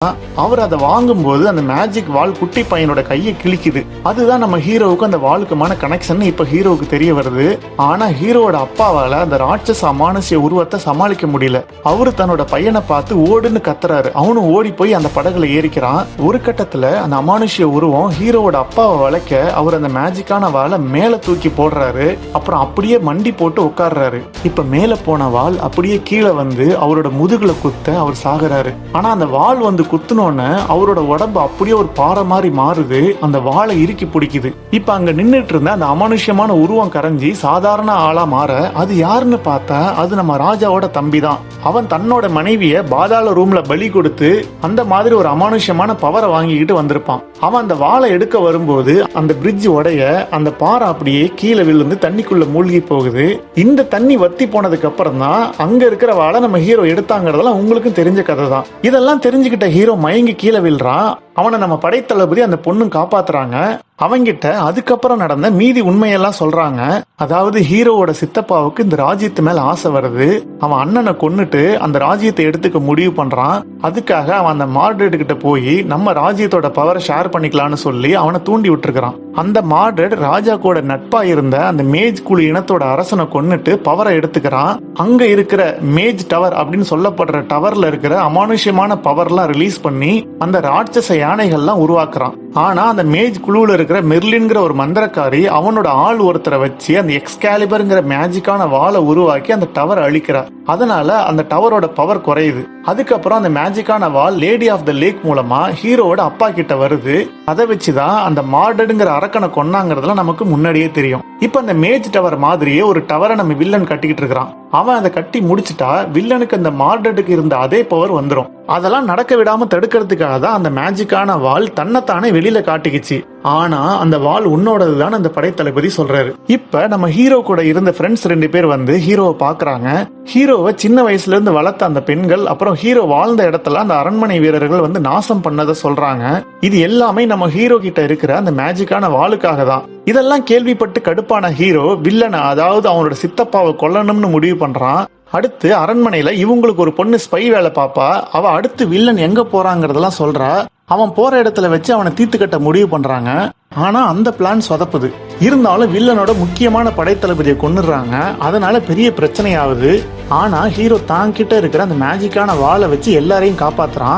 அவர் அதை வாங்கும்போது அந்த மேஜிக் வால் குட்டி பையனோட கையை கிழிக்குது. அதுதான் நம்ம ஹீரோவுக்கு அந்த வாளுக்குமான கனெக்ஷன் இப்ப ஹீரோவுக்கு தெரிய வருது. ஆனா ஹீரோவோட அப்பாவால அந்த ராட்சச அமானுஷ்ய உருவத்தை சமாளிக்க முடியல. அவரு தன்னோட பையனை பார்த்து ஓடுன்னு கத்துறாரு. அவனும் ஓடி போய் அந்த படகுல ஏறிக்கிறான். ஒரு கட்டத்துல அந்த அமானுஷ்ய உருவம் ஹீரோவோட அப்பாவை வளைக்க அவர் அந்த மேஜிக்கான வாளை மேல தூக்கி போடுறாரு. அப்புறம் அப்படியே மண்டி போட்டு உட்கார்றாரு. இப்ப மேல போன வாள் அப்படியே கீழே வந்து அவரோட முதுகுல குத்த அவர் சாகுறாரு. ஆனா அந்த வாள் வந்து குத்துனோன்னு அவரோட உடம்பு அப்படியே ஒரு பாறை மாதிரி மாறுது. அந்த வாளை இறுக்கி பிடிக்குது. இப்ப அங்க நின்றுட்டு இருந்த அந்த அமானுஷ்யமான உருவம் கரைஞ்சி சாதாரண ஆளா மாற அது யாருன்னு பார்த்தா அது நம்ம ராஜாவோட தம்பி தான். அவன் தன்னோட மனைவிய பாதாள ரூம்ல பலி கொடுத்து அந்த மாதிரி ஒரு அமானுஷ்யமான பவரை வாங்கிக்கிட்டு வந்திருப்பான். அவன் அந்த வாளை எடுக்க வரும்போது அந்த பிரிட்ஜ் உடைய அந்த பாறை அப்படியே கீழே விழுந்து தண்ணிக்குள்ள மூழ்கி போகுது. இந்த தண்ணி வத்தி போனதுக்கு அப்புறம் தான் அங்க இருக்கிற வாளை நம்ம ஹீரோ எடுத்தாங்கிறதெல்லாம் உங்களுக்கும் தெரிஞ்ச கதை தான். இதெல்லாம் தெரிஞ்சுக்கிட்ட ஹீரோ மயங்கி கீழே விழுறான். அவனை நம்ம படைத்தளபதி அந்த பொண்ணும் காப்பாத்துறாங்க. அவங்கிட்ட அதுக்கப்புறம் நடந்த மீதி உண்மையெல்லாம் சொல்றாங்க. அதாவது ஹீரோவோட சித்தப்பாவுக்கு இந்த ராஜ்யத்து மேல ஆசை வருது. அவன் அண்ணனை கொன்னுட்டு அந்த ராஜ்யத்தை எடுத்துக்க முடிவு பண்றான். அதுக்காக அவன் அந்த மார்டரேட் கிட்ட போய் நம்ம ராஜ்யத்தோட பவரை ஷேர் பண்ணிக்கலாம்னு சொல்லி அவனை தூண்டி விட்டுருக்கான். அந்த மார்டரேட் ராஜா கூட நட்பா இருந்த அந்த மேஜ் குழு இனத்தோட அரசனை கொன்னுட்டு பவரை எடுத்துக்கிறான். அங்க இருக்கிற மேஜ் டவர் அப்படின்னு சொல்லப்படுற டவர்ல இருக்கிற அமானுஷ்யமான பவர்லாம் ரிலீஸ் பண்ணி அந்த ராட்சச யானைகள்லாம் உருவாக்குறான். ஆனா அந்த மேஜ் குழுவில் இருக்கிற மெர்லின்ங்கிற ஒரு மந்திரக்காரி அவனோட ஆள் ஒருத்தரை வச்சு அந்த எக்ஸ்காலிபர்ங்கிற மேஜிக்கான வாளை உருவாக்கி அந்த டவர் அழிக்கிறார். அதனால அந்த டவரோட பவர் குறையுது. அதுக்கப்புறம் அந்த மேஜிக்கான வால் லேடி ஆஃப் த லேக் மூலமா ஹீரோவோட அப்பா கிட்ட வருது. அதை வச்சுதான் அந்த மார்டடுங்கிற அரக்கனை கொன்னாங்கிறதுலாம் நமக்கு முன்னாடியே தெரியும். இப்ப அந்த மேஜ் டவர் மாதிரியே ஒரு டவரை நம்ம வில்லன் கட்டிக்கிட்டு இருக்கிறான். அவன் அதை கட்டி முடிச்சுட்டா வில்லனுக்கு அந்த மார்டடுக்கு இருந்த அதே பவர் வந்துடும். அதெல்லாம் நடக்க விடாம தடுக்கிறதுக்காக தான் அந்த மேஜிக்கான வால் தன்னைத்தானே வெளியில காட்டிக்கிச்சு. ஆனா அந்த வால் உன்னோடதுதான் அந்த படைத்தளபதி சொல்றாரு. இப்ப நம்ம ஹீரோ கூட இருந்த ஃப்ரெண்ட்ஸ் 2 பேர் வந்து ஹீரோவை பாக்குறாங்க. ஹீரோவை சின்ன வயசுல இருந்து வளர்த்த அந்த பெண்கள் அப்புறம் ஹீரோ வாழ்ந்த இடத்துல அந்த அரண்மனை வீரர்கள் வந்து நாசம் பண்ணதை சொல்றாங்க. இது எல்லாமே நம்ம ஹீரோ கிட்ட இருக்கிற அந்த மேஜிக்கான வாளுக்காக தான். இதெல்லாம் கேள்விப்பட்டு கடுப்பான ஹீரோ வில்லனை, அதாவது அவனோட சித்தப்பாவை கொல்லணும்னு முடிவு பண்றான். அடுத்து அரண்மனையில இவங்களுக்கு ஒரு பொண்ணு ஸ்பை வேலை பாப்பா. அவ அடுத்து வில்லன் எங்க போறாங்கிறதெல்லாம் சொல்றா. அவன் போற இடத்துல வச்சு அவனை தீர்த்து கட்ட முடிவு பண்றாங்க. ஆனா அந்த பிளான் சொதப்புது. இருந்தாலும் வில்லனோட முக்கியமான படைத்தளபதியை கொன்னுடுறாங்க. அதனால பெரிய பிரச்சனை ஆகுது. ஆனா ஹீரோ தான் கிட்ட இருக்கிற அந்த மேஜிக்கான வாளை வச்சு எல்லாரையும் காப்பாத்துறான்.